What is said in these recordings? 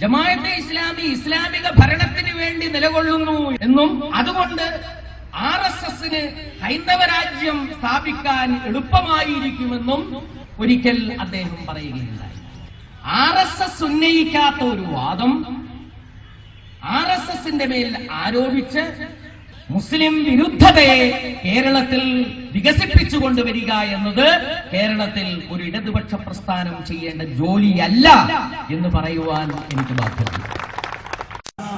ജമാഅത്തെ ഇസ്ലാമി ഇസ്ലാമിക ഭരണത്തിന് വേണ്ടി നിലകൊള്ളുന്നു എന്നും അതുകൊണ്ട് RSSന് ഹൈന്ദവ രാജ്യം സ്ഥാപിക്കാൻ എളുപ്പമായിരിക്കുമെന്നും ഒരിക്കൽ അദ്ദേഹം പറയുകയുണ്ടായി. RSS ഉന്നയിക്കാത്ത ഒരു വാദം RSSന്റെ മേൽ ആരോപിച്ച് മുസ്ലിം വിരുദ്ധതയെ കേരളത്തിൽ വികസിപ്പിച്ചുകൊണ്ടുവരിക എന്നത് കേരളത്തിൽ ഒരു ഇടതുപക്ഷ പ്രസ്ഥാനം ചെയ്യേണ്ട ജോലിയല്ല എന്ന് പറയുവാൻ എനിക്ക് ബാധ്യതയുണ്ട്.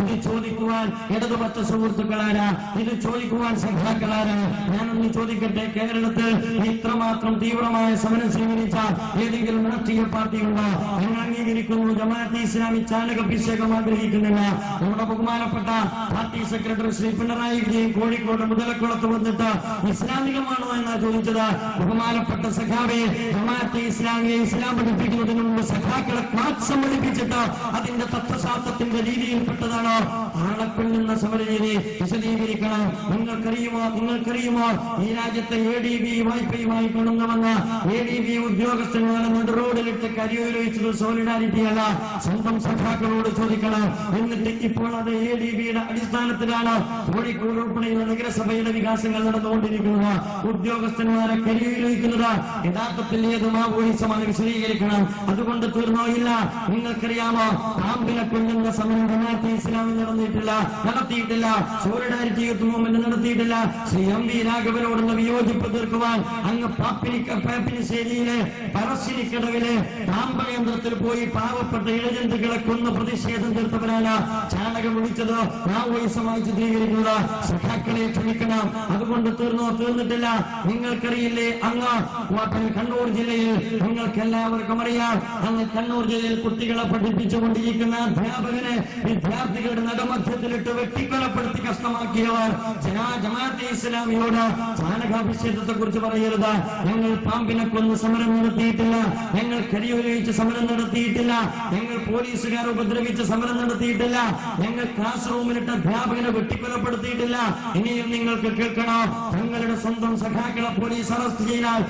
ഇത് ചോദിക്കുവാൻ ഇടതുപക്ഷ സുഹൃത്തുക്കളാരാ, ഇത് ചോദിക്കുവാൻ സഖാക്കളാരാ? ഞാനൊന്ന് ചോദിക്കട്ടെ, കേരളത്തിൽ ഇത്രമാത്രം തീവ്രമായ സമരം സ്വീകരിച്ച ഏതെങ്കിലും രാഷ്ട്രീയ പാർട്ടിയുണ്ടോ? ഞങ്ങൾ അംഗീകരിക്കുന്നു. ജമാഅത്തെ ഇസ്ലാമി ചാലകഭിഷേകം ആഗ്രഹിക്കുന്നില്ല. നമ്മുടെ ബഹുമാനപ്പെട്ട പാർട്ടി സെക്രട്ടറി ശ്രീ പിണറായി വിജയൻ കോഴിക്കോട് മുതലക്കുളത്ത് വന്നിട്ട് ഇസ്ലാമികമാണോ എന്നാ ചോദിച്ചത്. ബഹുമാനപ്പെട്ട സഖാവെ, ജമാഅത്തെ ഇസ്ലാമിയെ ഇസ്ലാം പഠിപ്പിക്കുന്നതിന് മുമ്പ് സഖാക്കളെ ക്ലാസ് സമ്മതിപ്പിച്ചിട്ട് അതിന്റെ തത്വശാസ്ത്രത്തിന്റെ രീതിയിൽപ്പെട്ടതാണ് ആളപ്പെണ്ണുന്ന സമരരീതി. വിശദീകരിക്കണം. നിങ്ങൾക്കറിയുമോ ഈ രാജ്യത്തെ ADB വായ്പയുമായി കടന്നു വന്ന ADB ഉദ്യോഗസ്ഥന്മാരെ നടു റോഡിലിട്ട് കരിയൊഴിച്ചത് സോളിഡാരിറ്റി അല്ല, സ്വന്തം സഖാക്കളോട് ചോദിക്കണം. എന്നിട്ട് ഇപ്പോൾ അത് ADBയുടെ അടിസ്ഥാനത്തിലാണ് കോഴിക്കോട് ഉൾപ്പെടെയുള്ള നഗരസഭയുടെ വികാസങ്ങൾ നടന്നുകൊണ്ടിരിക്കുന്നത്. ഉദ്യോഗസ്ഥന്മാരെ കരിയൊഴിക്കുന്നത് യഥാർത്ഥത്തിൽ ഏത് മാവോയിസമാണ്? വിശദീകരിക്കണം. അതുകൊണ്ട് തീർന്നോ? ഇല്ല. നിങ്ങൾക്കറിയാമോ, പാമ്പിനെ കൊല്ലുന്ന സമരം ജമാഅത്തെ ഇസ്ലാമി നടത്തിയിട്ടില്ല. സോളിഡാരിറ്റി യൂത്ത് മൂവ്മെന്റ് നടത്തിയിട്ടില്ല. ശ്രീ MV രാഘവനോടുള്ള വിയോജിപ്പ് തീർക്കുവാൻ അങ്ങ് പാപ്പിനിശ്ശേരിയിലെ പറശ്ശിനിക്കടവിലെ പാമ്പകേന്ദ്രത്തിൽ പോയി പാവപ്പെട്ട ഇഴജന്തുക്കളെ കൊന്ന് പ്രതിഷേധം തീർത്തവരാണ് ചാണകം വിളിച്ചത് മാവോയിസമായി ചിത്രീകരിക്കുന്നത്. സഖാക്കളെ ക്ഷമിക്കണം. അതുകൊണ്ട് തീർന്നിട്ടില്ല. നിങ്ങൾക്കറിയില്ലേ, അങ്ങ് കണ്ണൂർ ജില്ലയിൽ നിങ്ങൾക്കെല്ലാവർക്കും അറിയാം, അങ്ങ് കണ്ണൂർ ജില്ലയിൽ കുട്ടികളെ പഠിപ്പിച്ചുകൊണ്ടിരിക്കുന്ന അധ്യാപകനെ വിദ്യാർത്ഥികളുടെ നടുമധ്യത്തിലിട്ട് വെട്ടിക്കൊലപ്പെടുത്തി കഷ്ടമാക്കിയവർ ജമാഅത്തെ ഇസ്ലാമിയോട് ചാണകാഭിഷേകത്തെ കുറിച്ച് പറയരുത്. ഞങ്ങൾ പാമ്പിനെ കൊന്ന് സമരം നടത്തിയിട്ടില്ല, ഞങ്ങൾ കരിയൊഴിച്ച് സമരം നടത്തിയിട്ടില്ല, ഞങ്ങൾ പോലീസുകാരെ ഉപദ്രവിച്ച് സമരം നടത്തിയിട്ടില്ല, ഞങ്ങൾ ക്ലാസ് റൂമിലിട്ട് അധ്യാപകനെ വെട്ടിക്കൊലപ്പെടുത്തിയിട്ടില്ല. ഇനിയും നിങ്ങൾക്ക് കേൾക്കണോ? തങ്ങളുടെ സ്വന്തം സഖാക്കളെ പോലീസ് അറസ്റ്റ് ചെയ്താൽ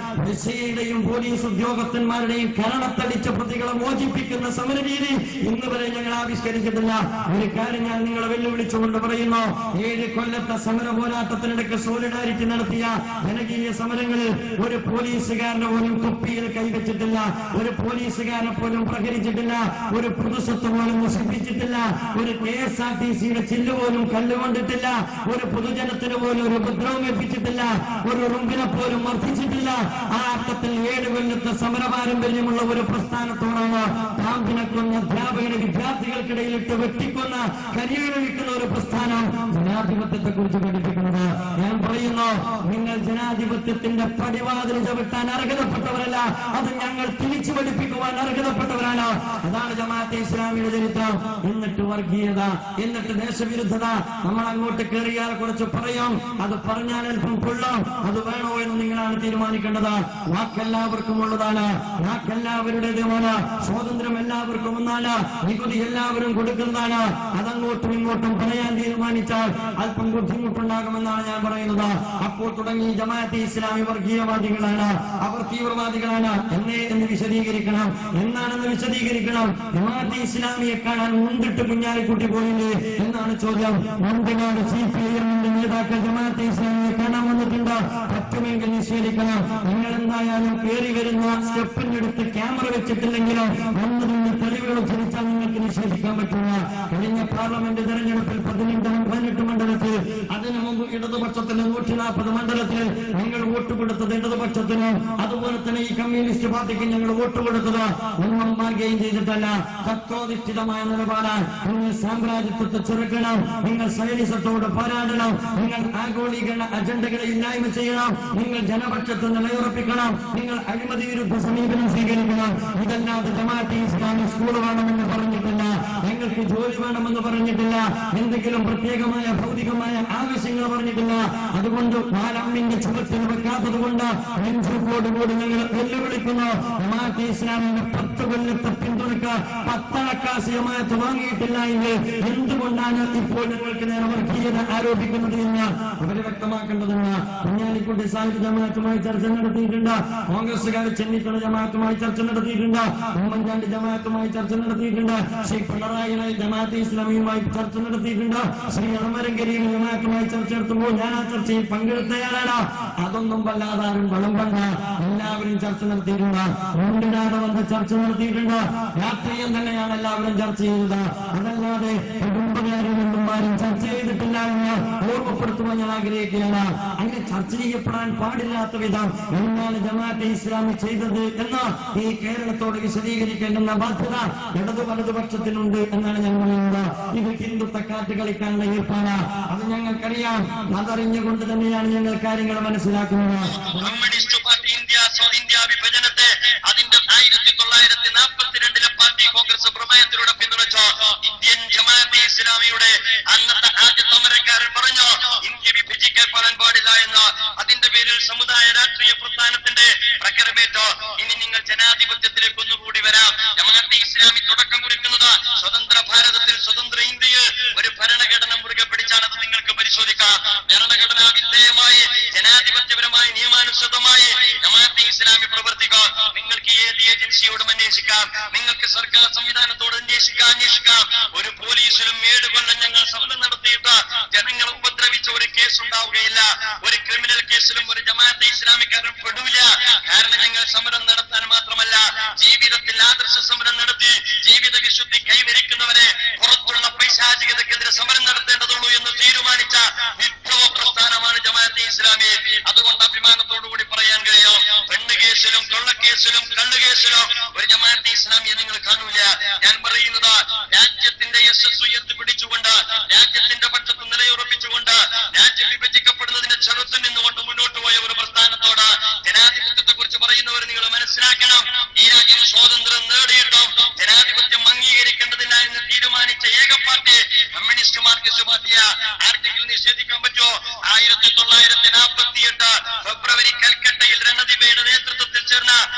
യുടെയും പോലീസ് ഉദ്യോഗസ്ഥന്മാരുടെയും കരണത്തടിച്ച പ്രതികളെ മോചിപ്പിക്കുന്ന സമരരീതി ഇന്ന് വരെ ഞങ്ങൾ ആവിഷ്കരിച്ചിട്ടില്ല. ഒരു കാര്യം ഞാൻ നിങ്ങളെ വെല്ലുവിളിച്ചുകൊണ്ട് പറയുന്നു, 7 കൊല്ലത്തെ സമര പോരാട്ടത്തിനിടയ്ക്ക് സോളിഡാരിറ്റി നടത്തിയ ജനകീയ സമരങ്ങളിൽ ഒരു പോലീസുകാരനെ പോലും കുപ്പിയിൽ കൈവച്ചിട്ടില്ല, ഒരു പോലീസുകാരനെ പോലും പ്രഹരിച്ചിട്ടില്ല, ഒരു പൊതുസ്വത്ത് പോലും നശിപ്പിച്ചിട്ടില്ല, ഒരു KSRTCയുടെ ചില്ല് പോലും കല്ലുകൊണ്ടിട്ടില്ല, ഒരു പൊതുജനത്തിന് പോലും ഒരു ഉപദ്രവം ഏൽപ്പിച്ചിട്ടില്ല, ഒരു ഉറുമ്പിനെ പോലും മർദ്ദിച്ചിട്ടില്ല. ആ അർത്ഥത്തിൽ 7 കൊല്ലത്തെ സമര പാരമ്പര്യമുള്ള ഒരു പ്രസ്ഥാനത്തോടാണ് പാമ്പിനെ കൊന്ന അധ്യാപകനെ വിദ്യാർത്ഥികൾക്കിടയിലിട്ട് വെട്ടിക്കൊന്ന കരിയൊഴിക്കുന്ന ഒരു പ്രസ്ഥാനം ജനാധിപത്യത്തെ കുറിച്ച് പഠിപ്പിക്കുന്നത്. ഞാൻ പറയുന്നു, നിങ്ങൾ ജനാധിപത്യത്തിന്റെ പടിവാതിൽ ചവിട്ടാൻ അർഹതപ്പെട്ടവരല്ല, അത് ഞങ്ങൾ തിരിച്ചു പഠിപ്പിക്കുവാൻ അർഹതപ്പെട്ടവരാണ്. അതാണ് ജമാഅത്തെ ഇസ്ലാമിയുടെ ചരിത്രം. എന്നിട്ട് വർഗീയത, എന്നിട്ട് ദേശവിരുദ്ധത. നമ്മൾ അങ്ങോട്ട് കയറിയാൽ കുറച്ച് പറയും, അത് പറഞ്ഞാൽ അല്പം കൊള്ളും. അത് വേണോ എന്ന് നിങ്ങളാണ് തീരുമാനിക്കേണ്ടത്. വാക്കെല്ലാവർക്കും ഉള്ളതാണ്, വാക്കെല്ലാവരുടേതുമാണ്, സ്വാതന്ത്ര്യം എല്ലാവർക്കും ഒന്നാണ്, നികുതി എല്ലാവരും കൊടുക്കുന്നതാണ്. അതങ്ങോട്ടും ഇങ്ങോട്ടും പറയാൻ തീരുമാനിച്ചാൽ അല്പം ബുദ്ധിമുട്ടുണ്ടാകുമെന്നാണ് ഞാൻ പറയുന്നത്. അപ്പോൾ തുടങ്ങി ജമാഅത്തെ ഇസ്ലാമി വർഗീയവാദികളാണ്, അവർ തീവ്രവാദികളാണ് എന്ന് വിശദീകരിക്കണം. എന്നാണെന്ന് വിശദീകരിക്കണം. ജമാഅത്തെ ഇസ്ലാമിയെ കാണാൻ മുണ്ടിട്ട് കുഞ്ഞാലിക്കുട്ടി പോയില്ലേ എന്നാണ് ചോദ്യം. മുണ്ടിനാട് CPIMന്റെ നേതാക്കൾ ജമാഅത്തെ ഇസ്ലാമിയെ കാണാൻ വന്നിട്ടുണ്ട്. പറ്റുമെങ്കിൽ നിഷേധിക്കണം. നിങ്ങൾ എന്തായാലും കയറി വരുന്ന സ്റ്റെപ്പിനടുത്ത് ക്യാമറ വെച്ചിട്ടില്ലെങ്കിലും വന്നതിന് തെളിവുകൾ ഉദ്ധരിച്ചാൽ നിങ്ങൾക്ക് നിഷേധിക്കാൻ പറ്റില്ല. കഴിഞ്ഞ പാർലമെന്റ് തെരഞ്ഞെടുപ്പിൽ 18 മണ്ഡലത്തിൽ, അതിനു മുമ്പ് ഇടതുപക്ഷത്തിന് 140 മണ്ഡലത്തിൽ ഞങ്ങൾ വോട്ട് കൊടുത്തത് ഇടതുപക്ഷത്തിന്, അതുപോലെ തന്നെ ഈ കമ്മ്യൂണിസ്റ്റ് പാർട്ടിക്ക് ഞങ്ങൾ വോട്ട് കൊടുത്തത് ഒന്നും മാർഗയും ചെയ്തിട്ടല്ല. തത്വാധിഷ്ഠിതമായ നിലപാടാണ്. നിങ്ങൾ സാമ്രാജ്യത്വത്തെ ചെറുക്കണം, നിങ്ങൾ സൈനിസത്തോട് പോരാടണം, നിങ്ങൾ ആഗോളീകരണ അജണ്ടകളെ ഇല്ലായ്മ ചെയ്യണം, നിങ്ങൾ ജനപക്ഷത്തെ നിലയുറപ്പിക്കണം, നിങ്ങൾ അഴിമതി വിരുദ്ധ സമീപനം സ്വീകരിക്കണം. ഇതല്ലാതെ ജമാഅത്തെ ഇസ്ലാമി സ്കൂൾ വേണമെന്ന് പറഞ്ഞിട്ടില്ല, ഞങ്ങൾക്ക് ജോലി വേണമെന്ന് പറഞ്ഞിട്ടില്ല, എന്തെങ്കിലും പ്രത്യേകമായ ഭൗതികമായ ആവശ്യങ്ങൾ പറഞ്ഞിട്ടില്ല. അതുകൊണ്ട് നാലമ്മിന്റെ ചുമത്തിൽ വെക്കാത്തത് കൊണ്ട് നെഞ്ചോടുകൂടി ഞങ്ങൾ വെല്ലുവിളിക്കുന്നു. ജമാഅത്തെ ഇസ്ലാമിന്റെ 10 കൊല്ലത്തെ പിന്തുണക്ക് 10 ജമാഅത്ത് വാങ്ങിയിട്ടില്ല എങ്കിൽ എന്തുകൊണ്ടാണ് ഇപ്പോൾ ഞങ്ങൾക്ക് നേരെ വർഗീയത ആരോപിക്കുന്നത് എന്ന് അവര് വ്യക്തമാക്കേണ്ടതുണ്ട്. കുഞ്ഞാലിക്കുട്ടി സാഹിബ് ജമാഅത്തുമായി ചർച്ച നടത്തിയിട്ടുണ്ട്, കോൺഗ്രസുകാർ ചെന്നിത്തല ജമാഅത്തുമായി ചർച്ച നടത്തിയിട്ടുണ്ട്, ഉമ്മൻചാണ്ടി ജമാഅത്തുമായി ചർച്ച നടത്തിയിട്ടുണ്ട്, ശ്രീ പിണറായി ജമാഅത്തെ ഇസ്ലാമിയുമായി ചർച്ച നടത്തിയിട്ടുണ്ട്. ശ്രീ അമരം കരീം ജമാഅത്തുമായി ചർച്ച നടത്തുമ്പോൾ ഞാൻ ആ ചർച്ചയിൽ പങ്കെടുത്തയാളാണ്. അതൊന്നും വല്ലാതാരും വിളമ്പണ്ട. എല്ലാവരും ചർച്ച നടത്തിയിട്ടുണ്ട്. മുണ്ടിടാതെ വന്ന് ചർച്ച നടത്തിയിട്ടുണ്ട്. രാഷ്ട്രീയം തന്നെയാണ് എല്ലാവരും ചർച്ച ചെയ്തത്. അതല്ലാതെ കുടുംബകാര്യങ്ങളൊന്നും ആരും ചർച്ച ചെയ്തിട്ടില്ല എന്ന് ഓർമ്മപ്പെടുത്തുവാൻ ഞാൻ ആഗ്രഹിക്കുകയാണ്. അങ്ങനെ ചർച്ച ചെയ്യപ്പെടാൻ പാടില്ലാത്ത വിധം എന്താണ് ജമാഅത്തെ ഇസ്ലാമി ചെയ്തത് എന്ന് ഈ കേരളത്തോട് വിശദീകരിക്കേണ്ടുന്ന ബാധ്യത ഇടതു വലതുപക്ഷത്തിനുണ്ട് എന്നാണ് ഞാൻ പറയുന്നത്. ഇത് ഹിന്ദുത്വ കാറ്റ് കളിക്കാനുള്ള ഏർപ്പാട്. അത് ഞങ്ങൾക്കറിയാം. അതറിഞ്ഞുകൊണ്ട് തന്നെയാണ് ഞങ്ങൾ കാര്യങ്ങൾ മനസ്സിലാക്കുന്നത്. കമ്മ്യൂണിസ്റ്റ് പാർട്ടി ഇന്ത്യ വിഭജനത്തെ അതിന്റെ 1942 പാർട്ടി കോൺഗ്രസ് പ്രമേയത്തിലൂടെ പിന്തുണച്ചോ. ഇന്ത്യൻ ജമാഅത്തെ ഇസ്ലാമിയുടെ അന്നത്തെ ആദ്യ സമരക്കാരൻ പറഞ്ഞു ഇന്ത്യ വിഭജിക്കപ്പെടാൻ പാടില്ല എന്ന്. അതിന്റെ പേരിൽ സമുദായ രാഷ്ട്രീയ പ്രസ്ഥാനത്തിന്റെ പ്രഖരമേറ്റോ. ഇനി നിങ്ങൾ ജനാധിപത്യത്തിലേക്ക് ഒന്നുകൂടി വരാം. ജമാഅത്തെ ഇസ്ലാമി തുടക്കം കുറിക്കുന്നത് സ്വതന്ത്ര ഭാരതത്തിൽ സ്വതന്ത്ര ഇന്ത്യയിൽ ഒരു ഭരണഘടന മുറുകെ പിടിച്ചാണ്. അത് നിങ്ങൾക്ക് പരിശോധിക്കാം. ഭരണഘടനാ വിധേയമായി ജനാധിപത്യപരമായി നിയമാനുസൃതമായി ജമാഅത്തെ ഇസ്ലാമി പ്രവർത്തിക്കാം. നിങ്ങൾക്ക് ഏത് ഏജൻസിയോടും അന്വേഷിക്കാം. നിങ്ങൾക്ക് സർക്കാർ സംവിധാനത്തോട് അന്വേഷിക്കാം. ഒരു പോലീസിലും 7 കൊല്ലം ഞങ്ങൾ സമരം നടത്തിയിട്ട് ജനങ്ങളെ ഉപദ്രവിച്ച ഒരു കേസ് ഉണ്ടാവുകയില്ല. ഒരു ക്രിമിനൽ കേസിലും ഒരു ജമാഅത്തെ ഇസ്ലാമിക്കാരൻ പെടില്ല. കാരണം ഞങ്ങൾ സമരം നടത്താൻ മാത്രമല്ല ജീവിതത്തിൽ ആദർശ സമരം നടത്തി ജീവിത വിശുദ്ധി കൈവരിക്കുന്നവരെ പുറത്തുള്ള പൈശാചികതയ്ക്കെതിരെ സമരം നടത്തേണ്ടതുള്ളൂ എന്ന് തീരുമാനിച്ച വിപ്ലവ പ്രസ്ഥാനമാണ് ജമാഅത്തെ ഇസ്ലാമി. അതുകൊണ്ട് അഭിമാനത്തോടുകൂടി പറയാൻ കഴിയും പെണ്ണുകേസിലും കൊള്ളക്കേസിലും കള്ളുകേസിലും ഒരു ജമാഅത്തെ ഇസ്ലാമിയെ നിങ്ങൾ കാണൂല. ഞാൻ പറയുന്നത് രാജ്യത്തിന്റെ യശസ് ഉയർത്തിപ്പിടിച്ചുകൊണ്ട് രാജ്യത്തിന്റെ പക്ഷത്ത് നിലയുറപ്പിച്ചുകൊണ്ട് രാജ്യം വിഭജിക്കപ്പെടുന്നതിന്റെ ചെറുത്തു നിന്നുകൊണ്ട് മുന്നോട്ട് പോയ ഒരു പ്രസ്ഥാനത്തോട് ജനാധിപത്യത്തെ കുറിച്ച് പറയുന്നവർ നിങ്ങൾ മനസ്സിലാക്കണം. ഈ രാജ്യം സ്വാതന്ത്ര്യം നേടിയിട്ടും ജനാധിപത്യം അംഗീകരിക്കേണ്ടതില്ല എന്ന് തീരുമാനിച്ച ഏക പാർട്ടി കമ്മ്യൂണിസ്റ്റ് മാർക്സിസ്റ്റ് പാർട്ടിയാ. ആർക്കെങ്കിലും നിഷേധിക്കാൻ പറ്റുമോ? 1948 ഫെബ്രുവരി കൽക്കട്ടയിൽ രണദിബയുടെ നേതൃത്വത്തിൽ ചേർന്ന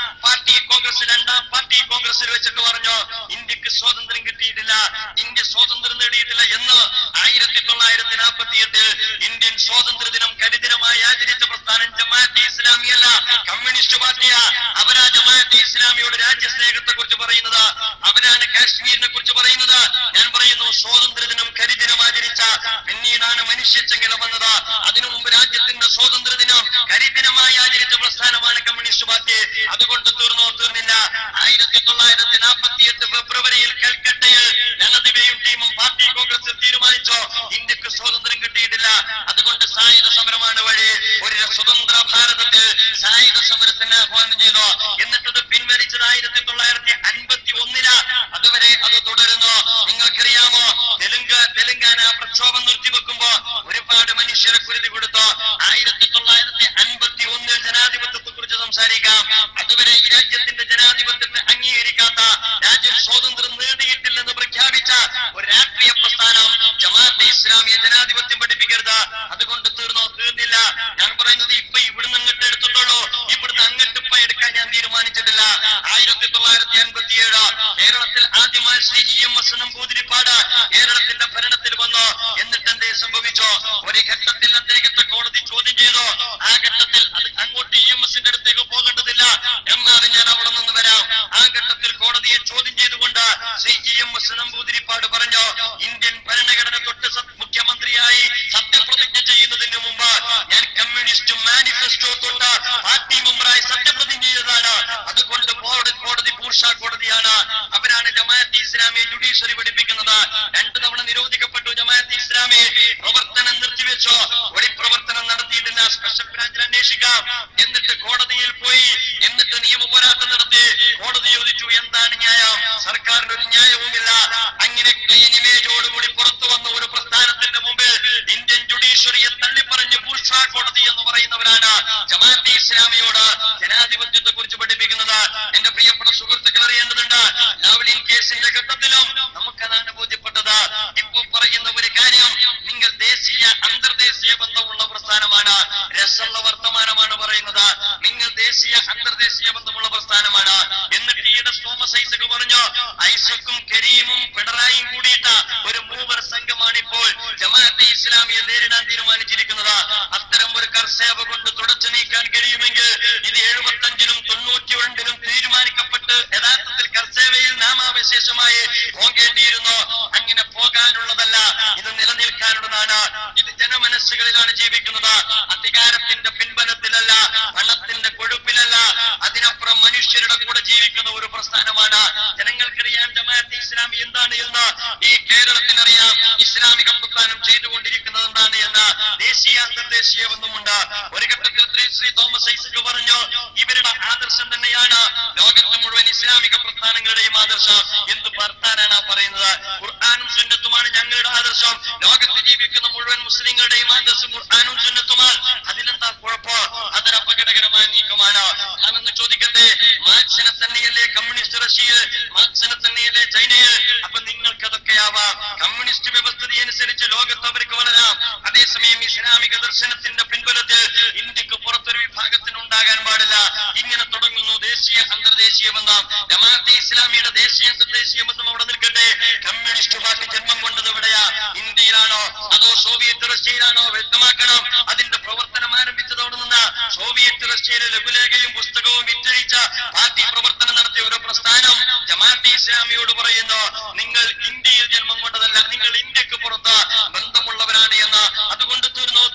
പാർട്ടി കോൺഗ്രസ് 2ാം പാർട്ടി കോൺഗ്രസിൽ വെച്ചിട്ട് പറഞ്ഞു ഇന്ത്യക്ക് സ്വാതന്ത്ര്യം കിട്ടിയിട്ടില്ല, ഇന്ത്യ സ്വാതന്ത്ര്യം നേടിയിട്ടില്ല എന്ന്. 1948 ഇന്ത്യൻ സ്വാതന്ത്ര്യ ദിനം കരിദിനമായി ആചരിച്ച പ്രസ്ഥാനം ജമാഅത്തെ ഇസ്ലാമിയല്ല, കമ്മ്യൂണിസ്റ്റ് പാർട്ടിയാ. അവരാ ജമാഅത്തെ ഇസ്ലാമിയോട് രാജ്യസ്നേഹത്തെ കുറിച്ച് പറയുന്നത്. അവരാണ് കാശ്മീരിനെ കുറിച്ച് പറയുന്നത്. ഞാൻ പറയുന്നു സ്വാതന്ത്ര്യ ദിനം കരിദിനം ആചരിച്ച പിന്നീടാണ് മനുഷ്യച്ചെങ്കല വന്നത്. അതിനു മുമ്പ് രാജ്യത്തിന്റെ സ്വാതന്ത്ര്യ ദിനം കരിദിനമായി ആചരിച്ച പ്രസ്ഥാനമാണ് കമ്മ്യൂണിസ്റ്റ് പാർട്ടി. അതുകൊണ്ട് തീർന്നില്ല. 1948 ഫെബ്രുവരിയിൽ കൽക്കട്ടയിൽ രണദിബയും ടീമും പാർട്ടി കോൺഗ്രസ് തീരുമാനിച്ചോ ഇന്ത്യക്ക് സ്വാതന്ത്ര്യം കിട്ടിയിട്ടില്ല. അതുകൊണ്ട് സായുധ സമരമാണ് വഴി. ഒരു സ്വതന്ത്ര ഭാരതത്തിൽ സായുധ സമരത്തിന് ആഹ്വാനം ചെയ്തു. എന്നിട്ടത് പിൻവലിച്ചത് 1951. അതുവരെ അത് തുടരുന്നു. നിങ്ങൾക്കറിയാമോ തെലുങ്കാന പ്രക്ഷോഭം നിർത്തിവെക്കുമ്പോ ഒരുപാട് മനുഷ്യരെ കുരുതി കൊടുത്തു. 1951 ജനാധിപത്യത്തെ കുറിച്ച് സംസാരിക്കാം. അതുവരെ ഈ രാജ്യത്തിന്റെ ജനാധിപത്യത്തെ അംഗീകരിക്കാത്ത രാജ്യം സ്വാതന്ത്ര്യം നേടിയിട്ടില്ലെന്ന് പ്രഖ്യാപിച്ച ഒരു രാഷ്ട്രീയ പ്രസ്ഥാനം ജമാഅത്തെ ഇസ്ലാമിയെ ജനാധിപത്യം പഠിപ്പിക്കരുത്. അതുകൊണ്ട് തീർന്നില്ല. ഞാൻ പറയുന്നത് ഇപ്പൊ ഇവിടുന്ന് അങ്ങോട്ട് എടുത്തിട്ടുള്ളൂ, ഇവിടുന്ന് അങ്ങോട്ട് ഇപ്പൊ എടുക്കാൻ ഞാൻ തീരുമാനിച്ചിട്ടില്ല. 1957 കേരളത്തിൽ ആദ്യമായി ശ്രീ EMS നമ്പൂതിരിപ്പാട് കേരളത്തിന്റെ ഭരണത്തിൽ വന്നു. എന്നിട്ട് എന്തേ സംഭവിച്ചോ? ഒരു ഘട്ടത്തിൽ അദ്ദേഹത്തെ കോടതി ചോദ്യം ചെയ്തു. ആ ഘട്ടത്തിൽ അത് അങ്ങോട്ട് EMSന്റെ അടുത്തേക്ക് പോകേണ്ടതില്ല എന്നാണ് ഞാൻ അവിടെ നിന്ന് വരാം. ആ ഘട്ടത്തിൽ കോടതിയെ ചോദ്യം ചെയ്തുകൊണ്ട് ശ്രീ EMS നമ്പൂതിരിപ്പാട് പറഞ്ഞു ഇന്ത്യൻ ഭരണഘടന തൊട്ട് മുഖ്യമന്ത്രിയായി സത്യപ്രതിജ്ഞ ചെയ്യുന്നതിന് മുമ്പ് ഞാൻ കമ്മ്യൂണിസ്റ്റ് മാനിഫെസ്റ്റോ തൊട്ട് പാർട്ടി മെമ്പറായി സത്യപ്രതിജ്ഞ ചെയ്തതാണ്. അതുകൊണ്ട് കോടതി ബൂർഷാ കോടതിയാണ്. അവരാണ് ജമാഅത്തെ ഇസ്ലാമിയെ ജുഡീഷ്യറി പഠിപ്പിക്കുന്നത്. 2 തവണ നിരോധിക്കപ്പെട്ടു ജമാഅത്തെ ഇസ്ലാമി. പ്രവർത്തനം നിർത്തിവെച്ചോ? ഒളിപ്രവർത്തനം നടത്തിയിട്ടില്ല. സ്പെഷ്യൽ ബ്രാഞ്ചിൽ അന്വേഷിക്കാം. എന്നിട്ട് കോടതിയിൽ പോയി. എന്നിട്ട് നിയമ പോരാട്ടം നടത്തി. കോടതി ചോദിച്ചു എന്താണ് ന്യായം? സർക്കാരിന് ഒരു ന്യായവുമില്ല. അങ്ങനെ ക്ലീൻ ഇമേജോടുകൂടി പുറത്തു വന്ന ഒരു പ്രസ്ഥാനത്തിന്റെ മുമ്പിൽ ഇന്ത്യൻ ജുഡീഷ്യറിയെ തള്ളിപ്പറഞ്ഞ് ബൂർഷാ കോടതി എന്ന് പറയുന്നവരാണ് ജമാഅത്തെ ഇസ്ലാമിയോട് ജനാധിപത്യത്തെ കുറിച്ച് പഠിപ്പിക്കുന്നത്. എന്റെ പ്രിയപ്പെട്ട സുഹൃത്തുക്കൾ അറിയേണ്ടതുണ്ട്. ലാവ്ലിൻ കേസിന്റെ ഘട്ടത്തിലും നമുക്കതാണ് ബോധ്യപ്പെട്ടത്. ഇപ്പൊ പറയുന്ന ഒരു കാര്യം, നിങ്ങൾ ദേശീയ അന്തർദേശീയ ബന്ധമുള്ള പ്രസ്ഥാനമാണ്. രസമുള്ള വർത്തമാനമാണ് പറയുന്നത്. നിങ്ങൾ ദേശീയ അന്തർദേശീയ ബന്ധമുള്ള പ്രസ്ഥാനമാണ്. എന്നിട്ട് ഈയിടെ തോമസ് ഐസക് പറഞ്ഞു ഐസക്കും കരീമും പിണറായിയും കൂടിയിട്ട് ഒരു മൂവർ സംഘമാണ് ഇപ്പോൾ ജമാഅത്തെ ഇസ്ലാമിയെ നേരിടാൻ തീരുമാനിച്ചിരിക്കുന്നത്. അത്തരം ഒരു കർസേവ കൊണ്ട് തുടച്ചു നീക്കാൻ കഴിയുമെങ്കിൽ ഇത് 75-ലും 92-ലും തീരുമാനിക്കപ്പെട്ട് യഥാർത്ഥത്തിൽ കർസേവയിൽ നാമാവശേഷമായി പോകേണ്ടിയിരുന്നു. മനസ്സുകളിലാണ് ജീവിക്കുന്നത്. അധികാരത്തിന്റെ പിൻബലത്തിലല്ല, പണത്തിന്റെ കൊഴുപ്പിലല്ല, അതിനപ്പുറം മനുഷ്യരുടെ കൂടെ ജീവിക്കുന്ന ഒരു പ്രസ്ഥാനമാണ്. ജനങ്ങൾക്കറിയാം ജമാഅത്തെ ഇസ്ലാമി എന്താണ് എന്ന്, ഈ കേരളത്തിനറിയാം ഇസ്ലാമിക പ്രസ്ഥാനം ചെയ്തുകൊണ്ടിരിക്കുന്നത് എന്താണ് എന്ന്. ദേശീയ അന്തർദേശീയമെന്നുമുണ്ട്. ഒരു ഘട്ടത്തിൽ ശ്രീ തോമസ് ഐസക് പറഞ്ഞു, ഇവരുടെ ആദർശം തന്നെയാണ് ലോകത്ത് മുഴുവൻ ഇസ്ലാമിക പ്രസ്ഥാനങ്ങളുടെയും ആദർശം. എന്ത് വർത്താനാണ് പറയുന്നത്? ഖുർആനും സുന്നത്തുമാണ് ഞങ്ങളുടെ ആദർശം. ലോകത്ത് ജീവിക്കുന്ന മുഴുവൻ മുസ്ലിങ്ങളുടെയും ആദർശം ഖുർആനും സുന്നത്തുമാണ്. അതിലെന്താ കുഴപ്പം? അതൊരു അപകടകരമായ നീക്കമാണ്. ഞാനൊന്ന് ചോദിക്കട്ടെ, മാർക്സിനെ തന്നെയല്ലേ കമ്മ്യൂണിസ്റ്റ് റഷ്യയിൽ, മാർക്സിനെ തന്നെയല്ലേ ചൈനയിൽ? അപ്പൊ നിങ്ങൾക്കതൊക്കെയാവാം. കമ്മ്യൂണിസ്റ്റ് വ്യവസ്ഥിതി അനുസരിച്ച് ലോകത്ത് അവർക്ക് വളരാം. അതേസമയം ഇസ്ലാമിക ദർശനത്തിന്റെ പിൻബലത്തിൽ ഇന്ത്യക്ക് പുറത്തൊരു വിഭാഗത്തിന് ഉണ്ടാകാൻ പാടില്ല. ഇങ്ങനെ തുടങ്ങുന്നു ദേശീയ അന്തർദേശീയ ബന്ധം. ജമാഅത്തെ ഇസ്ലാമിയുടെ ദേശീയ അന്തർദേശീയ ബന്ധം അവിടെ നിൽക്കട്ടെ. കമ്മ്യൂണിസ്റ്റ് പാർട്ടി ജന്മം കൊണ്ടത് എവിടെയാ? ഇന്ത്യയിലാണോ അതോ സോവിയറ്റ് റഷ്യയിലാണോ? വ്യക്തമാക്കണം. അതിന്റെ പ്രവർത്തനം ആരംഭിച്ചത് അവിടെ നിന്ന്. സോവിയറ്റ് റഷ്യയിലെ ലഘുലേഖയും പുസ്തകവും വിറ്റഴിച്ച പാർട്ടി പ്രവർത്തനം നടത്തിയ ഒരു പ്രസ്ഥാനം ജമാഅത്തെ ഇസ്ലാമിയോട് പറയുന്നു, നിങ്ങൾ ഇന്ത്യയിൽ ജന്മം കൊണ്ടതല്ല, നിങ്ങൾ ഇന്ത്യക്ക് പുറത്ത് ബന്ധമുള്ളവരാണ് എന്ന്. അതുകൊണ്ട്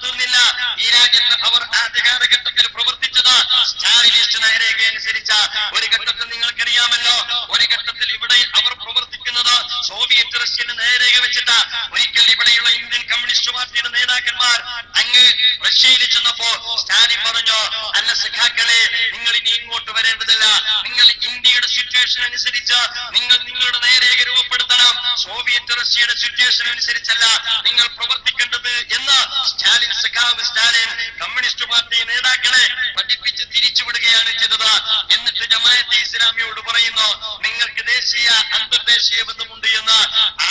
തീർന്നില്ല. ഈ രാജ്യത്ത് അവർ ആദ്യ കാലഘട്ടത്തിൽ പ്രവർത്തിച്ചത് സ്റ്റാലിനിസ്റ്റ് നയരേഖ അനുസരിച്ച. ഒരു ഘട്ടത്തിൽ നിങ്ങൾക്കറിയാമല്ലോ, ഒരു ഘട്ടത്തിൽ ഇവിടെ അവർ പ്രവർത്തിക്കുന്നത് സോവിയറ്റ് റഷ്യന് നേരേഖ വെച്ചിട്ട്. ഒരിക്കൽ ഇവിടെയുള്ള ഇന്ത്യൻ കമ്മ്യൂണിസ്റ്റ് പാർട്ടിയുടെ നേതാക്കന്മാർ അങ്ങ് റഷ്യയിൽ ചെന്നപ്പോ സ്റ്റാലിൻ പറഞ്ഞു, അല്ല സഖാക്കളെ, നിങ്ങൾ ഇനി ഇങ്ങോട്ട് വരേണ്ടതില്ല, നിങ്ങൾ ഇന്ത്യയുടെ സിറ്റുവേഷൻ അനുസരിച്ച് നിങ്ങൾ നിങ്ങളുടെ നേരേഖ രൂപപ്പെടുത്തണം, സോവിയറ്റ് റഷ്യയുടെ സിറ്റുവേഷൻ അനുസരിച്ചല്ല നിങ്ങൾ പ്രവർത്തിക്കേണ്ടത് എന്ന് സ്റ്റാലിൻ, സഖാവ് സ്റ്റാലിൻ കമ്മ്യൂണിസ്റ്റ് പാർട്ടി നേതാക്കളെ പഠിപ്പിച്ച് തിരിച്ചുവിടുകയാണ് ചെയ്തത്. എന്നിട്ട് ജമാഅത്തെ ഇസ്ലാമിയോട് പറയുന്നു, നിങ്ങൾക്ക് ദേശീയ അന്തർദേശീയ ബന്ധമുണ്ട് എന്ന്.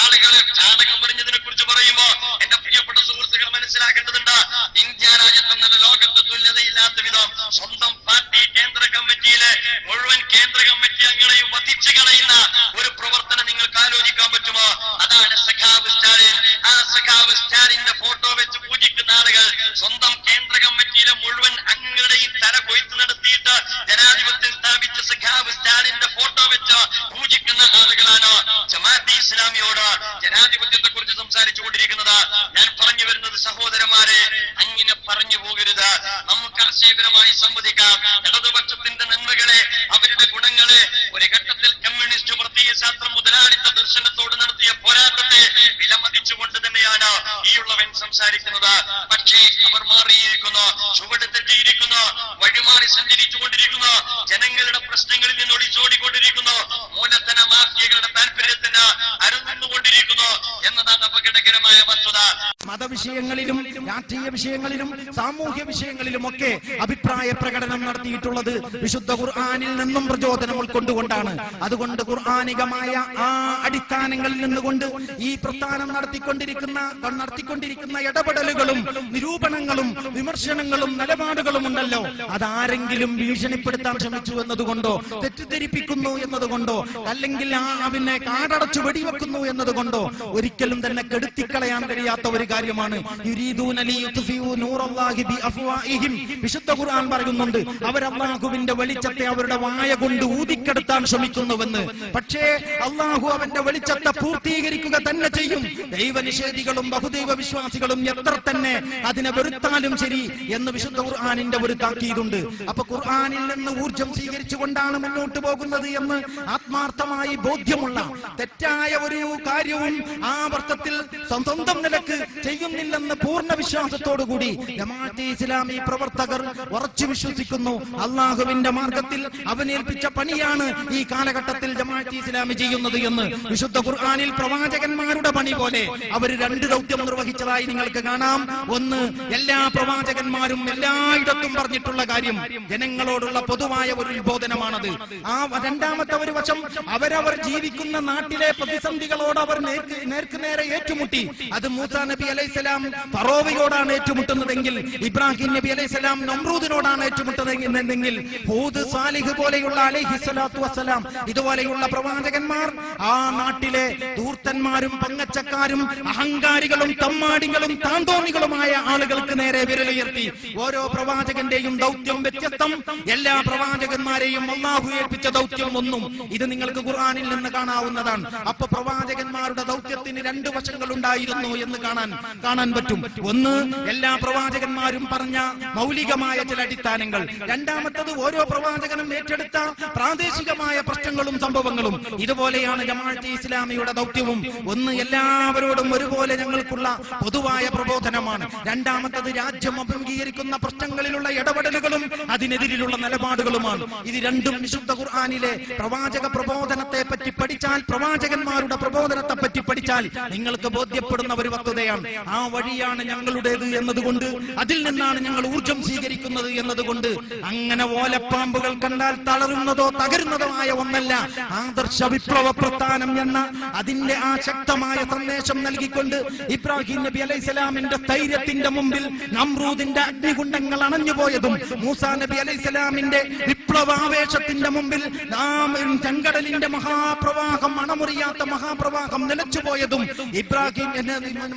ആളുകളെ ചാടകം പറഞ്ഞതിനെ കുറിച്ച് പറയുമ്പോ എന്റെ പ്രിയപ്പെട്ട സുഹൃത്തുക്കൾ മനസ്സിലാക്കേണ്ടതുണ്ട്, ഇന്ത്യ രാജ്യത്തെന്നല്ല ലോകത്ത് തുല്യതയില്ലാത്ത വിധം സ്വന്തം പാർട്ടി കേന്ദ്ര കമ്മിറ്റിയിലെ മുഴുവൻ കേന്ദ്ര കമ്മിറ്റി അംഗങ്ങളെയും വധിച്ചു കളയുന്ന ഒരു പ്രവർത്തനം നിങ്ങൾക്ക് ആലോചിക്കാൻ പറ്റുമോ? അതാണ് സഖാവ് സ്റ്റാലിൻ. ആ സഖാവ് സ്റ്റാലിന്റെ ഫോട്ടോ വെച്ച് പൂജിക്കുന്ന ആളുകൾ സ്വന്തം കേന്ദ്ര കമ്മിറ്റിയിലെ മുഴുവൻ അംഗങ്ങളുടെയും തല കൊയ്ത്ത് നടത്തിയിട്ട് ജനാധിപത്യം സ്ഥാപിച്ച സഖാവ് സ്റ്റാലിന്റെ ഫോട്ടോ വെച്ച് പൂജിക്കുന്ന ആളുകളാണ് ജമാഅത്തെ ഇസ്ലാമിയോട് ജനാധിപത്യത്തെ കുറിച്ച് സംസാരിച്ചു കൊണ്ടിരിക്കുന്നത്. ഞാൻ പറഞ്ഞു വരുന്നത്, സഹോദരന്മാരെ, അങ്ങനെ പറഞ്ഞു പോകരുത്. നമുക്ക് ആശയപരമായി സംവദിക്കാം. ഇടതുപക്ഷത്തിന്റെ നന്മകളെ, അവരുടെ ഗുണങ്ങളെ, ഒരു ഘട്ടത്തിൽ കമ്മ്യൂണിസ്റ്റ് പ്രത്യയശാസ്ത്രം മുതലാളിത്ത ദർശനത്തോട് നടത്തിയ പോരാട്ടത്തെ വിലമതിച്ചുകൊണ്ട് തന്നെയാണ് ഈ ഉള്ളവൻ സംസാരിക്കുന്നത്. പക്ഷേ അവർ മാറിയിരിക്കുന്നു, ചുവട് തെറ്റിയിരിക്കുന്നു, വഴിമാറി സഞ്ചരിച്ചുകൊണ്ടിരിക്കുന്നു, ജനങ്ങളുടെ പ്രശ്നങ്ങളിൽ നിന്ന് ഒളിച്ചോടിക്കൊണ്ടിരിക്കുന്നു, മൂലധന മാഫിയകളുടെ താല്പര്യത്തിന് അരുന്നുകൊണ്ടിരിക്കുന്നു എന്നതാണ് അപകടകരമായ വസ്തുത. മതവിഷയങ്ങളിലും രാഷ്ട്രീയ വിഷയങ്ങളിലും സാമൂഹ്യ വിഷയങ്ങളിലുമൊക്കെ അഭിപ്രായ പ്രകടനം നടത്തിയിട്ടുള്ളത് വിശുദ്ധ ഖുർആനിൽ നിന്നും പ്രചോദനം ഉൾക്കൊണ്ടുകൊണ്ടാണ്. അതുകൊണ്ട് ഖുർആനികമായ ആ അടിസ്ഥാനങ്ങളിൽ നിന്നുകൊണ്ട് ഈ പ്രസ്ഥാനം നടത്തിക്കൊണ്ടിരിക്കുന്ന ഇടപെടലുകളും നിരൂപണങ്ങളും വിമർശനങ്ങളും നിലപാടുകളും ഉണ്ടല്ലോ, അതാരെങ്കിലും ഭീഷണിപ്പെടുത്താൻ ശ്രമിച്ചു എന്നതുകൊണ്ടോ, തെറ്റിദ്ധരിപ്പിക്കുന്നു എന്നതുകൊണ്ടോ, അല്ലെങ്കിൽ അവനെ കാടടച്ചു വെടിവെക്കുന്നു എന്നതുകൊണ്ടോ ഒരിക്കലും തന്നെ കെടുത്തിക്കളയാൻ കഴിയാത്ത ഒരു കാര്യമാണ്. വിശുദ്ധ ഖുർആൻ പറയുന്നുണ്ട്, അവർ അല്ലാഹുവിന്റെ വെളിച്ചത്തെ അവരുടെ വായ കൊണ്ട് ഊതിക്കെടുത്താൻ ശ്രമിക്കുന്നുവെന്ന്. പക്ഷേ അല്ലാഹു അവന്റെ വെളിച്ചത്തെ പൂർത്തീകരിക്കുക തന്നെ ചെയ്യും. ദൈവനിഷേധികളും ബഹുദൈവ വിശ്വാസികളും എത്ര തന്നെ അതിനെ വെറുത്താലും ശരി എന്ന് വിശുദ്ധ ഖുർആനിന്റെ ഒരു താക്കീതുണ്ട്. അപ്പൊ ഖുർആനിൽ നിന്ന് ഊർജം സ്വീകരിച്ചുകൊണ്ടാണ് മുന്നോട്ട് പോകുന്നത് എന്ന് ആത്മാർത്ഥമായി ബോധ്യമുള്ള തെറ്റായ ഒരു കാര്യവും ആ അർത്ഥത്തിൽ സ്വന്തം നിലക്ക് ചെയ്യുന്നില്ലെന്ന് പൂർണ്ണ വിശ്വാസത്തോടുകൂടി ജമാഅത്തെ ഇസ്ലാമി പ്രവർത്തകർ ഉറച്ചു വിശ്വസിക്കുന്നു. അള്ളാഹുവിന്റെ മാർഗത്തിൽ അവനേൽപ്പിച്ച പണിയാണ് ഈ കാലഘട്ടത്തിൽ ജമാഅത്തെ ഇസ്ലാമി ചെയ്യുന്നത് എന്ന്. വിശുദ്ധ ഖുർആനിൽ പ്രവാചകന്മാരുടെ പണി പോലെ അവർ രണ്ട് ദൗത്യം നിർവഹിച്ചതായി നിങ്ങൾക്ക് കാണാം. ഒന്ന്, എല്ലാ പ്രവാചകന്മാരും എല്ലായിടത്തും പറഞ്ഞിട്ടുള്ള കാര്യം ജനങ്ങളോടുള്ള പൊതുവായ ഒരു ഉത്ബോധനമാണത്. ആ രണ്ടാമത്തെ ഒരു വശം, അവരവർ ജീവിക്കുന്ന നാട്ടിലെ പ്രതിസന്ധികളോട് അവർ നേർക്കുനേരെ ഏറ്റുമുട്ടി. അത് മൂസാ നബി അലൈഹിസ്സലാം ഫറോവയോടാണ് ഏറ്റുമുട്ടുന്നതെങ്കിൽ, ഇബ്രാഹിം നബി അലൈഹിസ്സലാം നമ്രൂദിനോടാണ് ഏറ്റുമുട്ടുന്നതെങ്കിൽ, ഹൂദ്, സാലിഹ് പോലെയുള്ള അലൈഹിസ്സലാത്തു വസ്സലാം ഇതുപോലെയുള്ള പ്രവാചകന്മാർ ആ നാട്ടിലെ ധൂർത്തന്മാരും പങ്കച്ചക്കാരും അഹങ്കാരികളും തമ്മാടികളും താന്തോന്നികളുമായ ആളുകൾക്ക് നേരെ വിരലുയർത്തി. ഓരോ പ്രവാചകന്റെയും ദൗത്യം വ്യത്യസ്തം, എല്ലാ പ്രവാചകന്മാരെയും അല്ലാഹു ഏൽപ്പിച്ച ദൗത്യം ഒന്നും. ഇത് നിങ്ങൾക്ക് ഖുർആനിൽ നിന്ന് കാണാവുന്നതാണ്. അപ്പൊ പ്രവാചകന്മാരുടെ ദൗത്യത്തിന് അതിന് രണ്ട് വശങ്ങളുണ്ടായിരുന്നു എന്ന് കാണാൻ പറ്റും. ഒന്ന്, എല്ലാ പ്രവാചകന്മാരും പറഞ്ഞ മൗലികമായ ചില അടിസ്ഥാനങ്ങൾ. രണ്ടാമത്തത്, ഓരോ പ്രവാചകനും ഏറ്റെടുത്ത പ്രാദേശികമായ പ്രശ്നങ്ങളും സംഭവങ്ങളും. ഇതുപോലെയാണ് ജമാഅത്തെ ഇസ്ലാമിയുടെ ദൗത്യവും. ഒന്ന്, എല്ലാവരോടും ഒരുപോലെ ഞങ്ങൾക്കുള്ള പൊതുവായ പ്രബോധനമാണ്. രണ്ടാമത്തത്, രാജ്യം അഭിമുഖീകരിക്കുന്ന പ്രശ്നങ്ങളിലുള്ള ഇടപെടലുകളും അതിനെതിരിലുള്ള നിലപാടുകളുമാണ്. ഇത് രണ്ടും വിശുദ്ധ ഖുർആനിലെ പ്രവാചക പ്രബോധനത്തെ പറ്റി പഠിച്ചാൽ, പ്രവാചകന്മാരുടെ പ്രബോധനത്തെ പറ്റി പഠിച്ചാൽ നിങ്ങൾക്ക് ബോധ്യപ്പെടുന്ന ഒരു വസ്തുതയാണ്. ആ വഴിയാണ് ഞങ്ങളുടേത് എന്നതുകൊണ്ട്, അതിൽ നിന്നാണ് ഞങ്ങൾ ഊർജം സ്വീകരിക്കുന്നത് എന്നതുകൊണ്ട് അങ്ങനെ ഓലപ്പാമ്പുകൾ കണ്ടാൽ തളരുന്നതോ തകരുന്നതോ ആയ ഒന്നല്ല ആദർശ വിപ്ലവ പ്രസ്ഥാനം എന്ന അതിന്റെ ആ ശക്തമായ സന്ദേശം നൽകിക്കൊണ്ട് ഇബ്രാഹിം നബി അലൈഹിസ്സലാമിന്റെ സ്ഥൈര്യത്തിന്റെ മുമ്പിൽ നമ്രൂദിന്റെ അഗ്നികുണ്ഡങ്ങൾ അണഞ്ഞുപോയതും, മൂസാ നബി അലൈഹിസ്സലാമിന്റെ വിപ്ലവാവേശത്തിന്റെ മുമ്പിൽ ചെങ്കടലിന്റെ മഹാപ്രവാഹം, അണമുറിയാത്ത മഹാപ്രവാഹം നിലച്ചുപോയതും, ഇബ്രാഹിം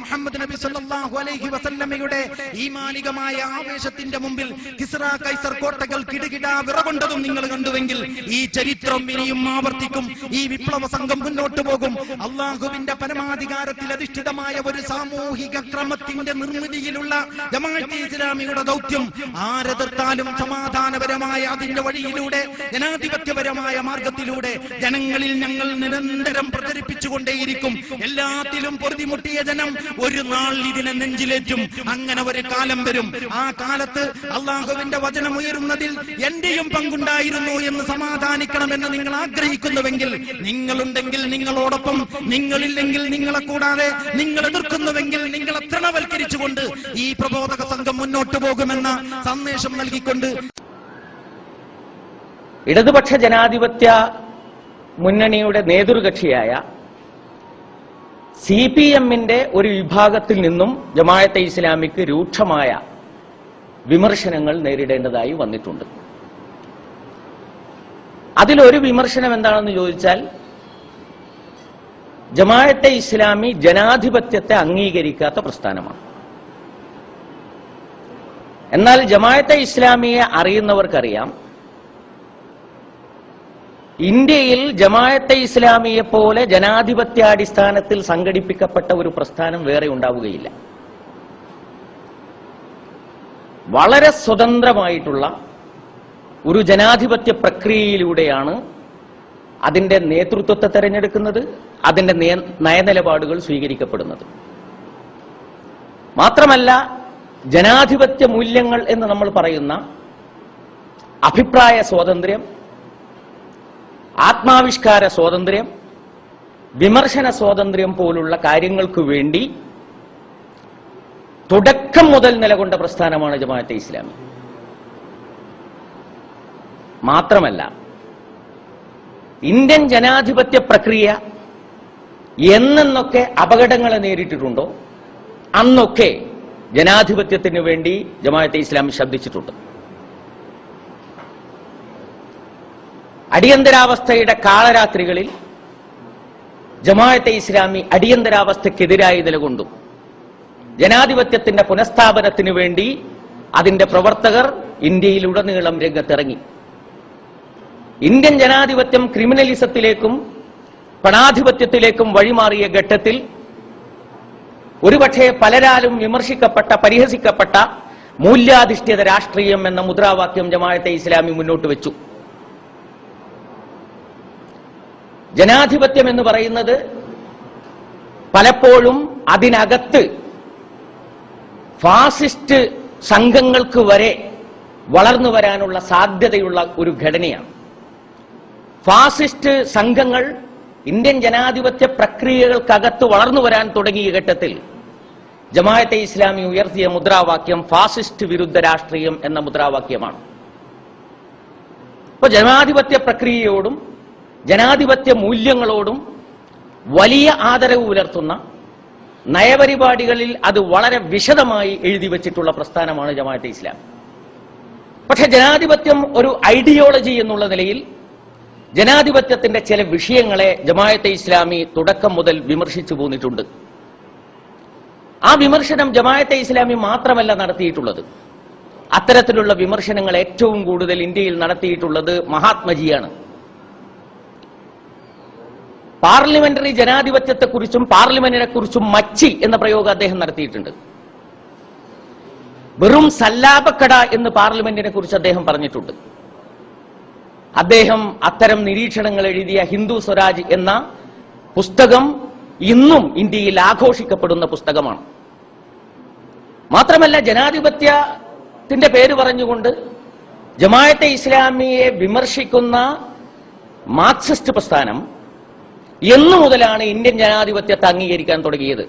മുഹമ്മദ് നബി സല്ലല്ലാഹു അലൈഹി വസല്ലമയുടെ ഈമാനികമായ ആവേശത്തിന്റെ മുമ്പിൽ കിസ്റ കൈസർ കോട്ടകൾ കിടുകിടാ വിറകൊണ്ടതും നിങ്ങൾ കണ്ടുവെങ്കിൽ ഈ ചരിത്രം ഇനിയും ആവർത്തിക്കും. ഈ വിപ്ലവ സംഘം മുന്നോട്ട് പോകും. അള്ളാഹുവിന്റെ പരമാധികാരത്തിൽ അധിഷ്ഠിതമായ ഒരു സാമൂഹിക ക്രമത്തിന്റെ നിർമ്മിതിയിലുള്ള ജമാഅത്തെ ഇസ്ലാമിയുടെ ദൗത്യം ആരെതിർത്താലും സമാധാനപരമായ അതിന്റെ വഴിയിലൂടെ, ജനാധിപത്യപരമായ മാർഗത്തിലൂടെ ജനങ്ങളിൽ ഞങ്ങൾ നിരന്തരം പ്രചരിപ്പിച്ചുകൊണ്ടേയിരിക്കും. എല്ലാത്തിലും പൊറുതിമുട്ടിയ ജനം ഒരു നാൾ ഇതിനെ നെഞ്ചിലേറ്റും. അങ്ങനെ ഒരു കാലം വരും. ആ കാലത്ത് അള്ളാഹുവിന്റെ വചനം ഉയരുന്നതിൽ എന്റെയും പങ്കുണ്ടായിരുന്നു എന്ന് സമാധാനിക്കണമെന്ന് നിങ്ങൾ ആഗ്രഹിക്കുന്നുവെങ്കിൽ, നിങ്ങളുണ്ടെങ്കിൽ നിങ്ങളോടൊപ്പം, നിങ്ങളില്ലെങ്കിൽ നിങ്ങളെ കൂടാതെ, നിങ്ങൾ എതിർക്കുന്നുവെങ്കിൽ നിങ്ങളെ തൃണവൽക്കരിച്ചുകൊണ്ട് ഈ പ്രബോധക സംഘം മുന്നോട്ട് പോകുമെന്ന സന്ദേശം നൽകിക്കൊണ്ട് ഇടതുപക്ഷ ജനാധിപത്യ മുന്നണിയുടെ നേതൃകക്ഷിയായ CPM-ന്റെ ഒരു വിഭാഗത്തിൽ നിന്നും ജമാഅത്തെ ഇസ്ലാമിക്ക് രൂക്ഷമായ വിമർശനങ്ങൾ നേരിടേണ്ടതായി വന്നിട്ടുണ്ട്. അതിലൊരു വിമർശനം എന്താണെന്ന് ചോദിച്ചാൽ, ജമാഅത്തെ ഇസ്ലാമി ജനാധിപത്യത്തെ അംഗീകരിക്കാത്ത പ്രസ്ഥാനമാണ്. എന്നാൽ ജമാഅത്തെ ഇസ്ലാമിയെ അറിയുന്നവർക്കറിയാം, ഇന്ത്യയിൽ ജമാഅത്തെ ഇസ്ലാമിയെ പോലെ ജനാധിപത്യാടിസ്ഥാനത്തിൽ സംഘടിപ്പിക്കപ്പെട്ട ഒരു പ്രസ്ഥാനം വേറെ ഉണ്ടാവുകയില്ല. വളരെ സ്വതന്ത്രമായിട്ടുള്ള ഒരു ജനാധിപത്യ പ്രക്രിയയിലൂടെയാണ് അതിന്റെ നേതൃത്വത്തെ തെരഞ്ഞെടുക്കുന്നത്, അതിന്റെ നയനിലപാടുകൾ സ്വീകരിക്കപ്പെടുന്നത്. മാത്രമല്ല, ജനാധിപത്യ മൂല്യങ്ങൾ എന്ന് നമ്മൾ പറയുന്ന അഭിപ്രായ സ്വാതന്ത്ര്യം, ആത്മാവിഷ്കാര സ്വാതന്ത്ര്യം, വിമർശന സ്വാതന്ത്ര്യം പോലുള്ള കാര്യങ്ങൾക്ക് വേണ്ടി തുടക്കം മുതൽ നിലകൊണ്ട പ്രസ്ഥാനമാണ് ജമാഅത്തെ ഇസ്ലാമി. മാത്രമല്ല, ഇന്ത്യൻ ജനാധിപത്യ പ്രക്രിയ എന്നൊക്കെ അപകടങ്ങളെ നേരിട്ടിട്ടുണ്ടോ അന്നൊക്കെ ജനാധിപത്യത്തിന് വേണ്ടി ജമാഅത്തെ ഇസ്ലാമി ശബ്ദിച്ചിട്ടുണ്ട്. അടിയന്തരാവസ്ഥയുടെ കാളരാത്രികളിൽ ജമാഅത്തെ ഇസ്ലാമി അടിയന്തരാവസ്ഥക്കെതിരായി നിലകൊണ്ടു. ജനാധിപത്യത്തിന്റെ പുനഃസ്ഥാപനത്തിന് വേണ്ടി അതിന്റെ പ്രവർത്തകർ ഇന്ത്യയിലുടനീളം രംഗത്തിറങ്ങി. ഇന്ത്യൻ ജനാധിപത്യം ക്രിമിനലിസത്തിലേക്കും പണാധിപത്യത്തിലേക്കും വഴിമാറിയ ഘട്ടത്തിൽ ഒരുപക്ഷെ പലരാലും വിമർശിക്കപ്പെട്ട, പരിഹസിക്കപ്പെട്ട മൂല്യാധിഷ്ഠിത രാഷ്ട്രീയം എന്ന മുദ്രാവാക്യം ജമാഅത്തെ ഇസ്ലാമി മുന്നോട്ട് വെച്ചു. ജനാധിപത്യം എന്ന് പറയുന്നത് പലപ്പോഴും അതിനകത്ത് ഫാസിസ്റ്റ് സംഘങ്ങൾക്ക് വരെ വളർന്നു വരാനുള്ള സാധ്യതയുള്ള ഒരു ഘടനയാണ്. ഫാസിസ്റ്റ് സംഘങ്ങൾ ഇന്ത്യൻ ജനാധിപത്യ പ്രക്രിയകൾക്കകത്ത് വളർന്നു വരാൻ തുടങ്ങിയ ഘട്ടത്തിൽ ജമാഅത്തെ ഇസ്ലാമി ഉയർത്തിയ മുദ്രാവാക്യം ഫാസിസ്റ്റ് വിരുദ്ധ രാഷ്ട്രീയം എന്ന മുദ്രാവാക്യമാണ്. ഇപ്പൊ ജനാധിപത്യ പ്രക്രിയയോടും ജനാധിപത്യ മൂല്യങ്ങളോടും വലിയ ആദരവ് പുലർത്തുന്ന, നയപരിപാടികളിൽ അത് വളരെ വിശദമായി എഴുതി വച്ചിട്ടുള്ള പ്രസ്ഥാനമാണ് ജമാഅത്തെ ഇസ്ലാമി. പക്ഷെ ജനാധിപത്യം ഒരു ഐഡിയോളജി എന്നുള്ള നിലയിൽ ജനാധിപത്യത്തിന്റെ ചില വിഷയങ്ങളെ ജമാഅത്തെ ഇസ്ലാമി തുടക്കം മുതൽ വിമർശിച്ചു പോന്നിട്ടുണ്ട്. ആ വിമർശനം ജമാഅത്തെ ഇസ്ലാമി മാത്രമല്ല നടത്തിയിട്ടുള്ളത്. അത്തരത്തിലുള്ള വിമർശനങ്ങൾ ഏറ്റവും കൂടുതൽ ഇന്ത്യയിൽ നടത്തിയിട്ടുള്ളത് മഹാത്മജിയാണ്. പാർലമെന്ററി ജനാധിപത്യത്തെക്കുറിച്ചും പാർലമെന്റിനെ കുറിച്ചും മച്ചി എന്ന പ്രയോഗം അദ്ദേഹം നടത്തിയിട്ടുണ്ട്. വെറും സല്ലാപക്കട എന്ന് പാർലമെന്റിനെ കുറിച്ച് അദ്ദേഹം പറഞ്ഞിട്ടുണ്ട്. അദ്ദേഹം അത്തരം നിരീക്ഷണങ്ങൾ എഴുതിയ ഹിന്ദു സ്വരാജ് എന്ന പുസ്തകം ഇന്നും ഇന്ത്യയിൽ ആഘോഷിക്കപ്പെടുന്ന പുസ്തകമാണ്. മാത്രമല്ല, ജനാധിപത്യത്തിന്റെ പേര് പറഞ്ഞുകൊണ്ട് ജമാഅത്തെ ഇസ്ലാമിയെ വിമർശിക്കുന്ന മാർക്സിസ്റ്റ് പ്രസ്ഥാനം എന്നു മുതലാണ് ഇന്ത്യൻ ജനാധിപത്യത്തെ അംഗീകരിക്കാൻ തുടങ്ങിയത്?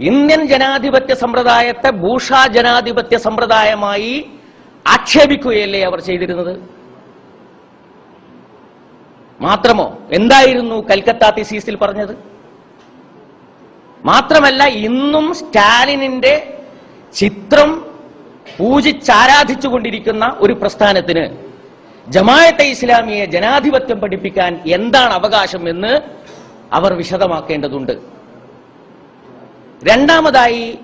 ഇന്ത്യൻ ജനാധിപത്യ സമ്പ്രദായത്തെ ഭൂഷാ ജനാധിപത്യ സമ്പ്രദായമായി ആക്ഷേപിക്കുകയല്ലേ അവർ ചെയ്തിരുന്നത്? മാത്രമോ, എന്തായിരുന്നു കൽക്കത്ത തീസീസിൽ പറഞ്ഞത്? മാത്രമല്ല, ഇന്നും സ്റ്റാലിനിന്റെ ചിത്രം പൂജിച്ചാരാധിച്ചുകൊണ്ടിരിക്കുന്ന ഒരു പ്രസ്ഥാനത്തിന് ജമാഅത്തെ ഇസ്ലാമിയെ ജനാധിപത്യം പഠിപ്പിക്കാൻ എന്താണ് അവകാശം എന്ന് അവർ വിശദമാക്കേണ്ടതുണ്ട്. രണ്ടാമതായി,